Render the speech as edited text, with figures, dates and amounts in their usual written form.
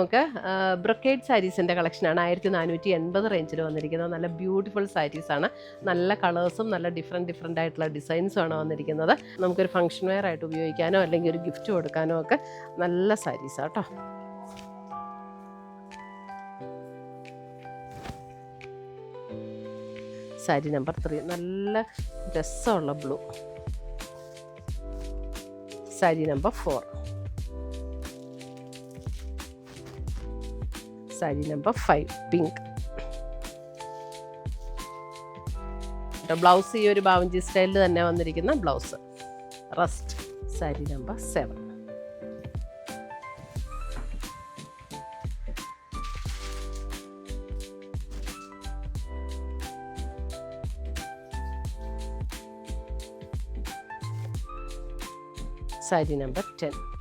നമുക്ക് ബ്രൊക്കേഡ് സാരീസിൻ്റെ കളക്ഷനാണ് 1480 റേഞ്ചിൽ വന്നിരിക്കുന്നത്. നല്ല ബ്യൂട്ടിഫുൾ സാരീസാണ്. നല്ല കളേഴ്സും നല്ല ഡിഫറെൻ്റ് ആയിട്ടുള്ള ഡിസൈൻസുമാണ് വന്നിരിക്കുന്നത്. നമുക്കൊരു ഫംഗ്ഷൻ വെയർ ആയിട്ട് ഉപയോഗിക്കാനോ അല്ലെങ്കിൽ ഒരു ഗിഫ്റ്റ് കൊടുക്കാനോ ഒക്കെ നല്ല സാരീസാണ് കേട്ടോ. സാരി നമ്പർ 3 നല്ല രസമുള്ള blue. Sari number 4. Sari number 5 pink. Blouse ഈ ഒരു ബാവഞ്ചി സ്റ്റൈലിൽ തന്നെ വന്നിരിക്കുന്ന blouse. Rest. Sari number 7. Sari number 10.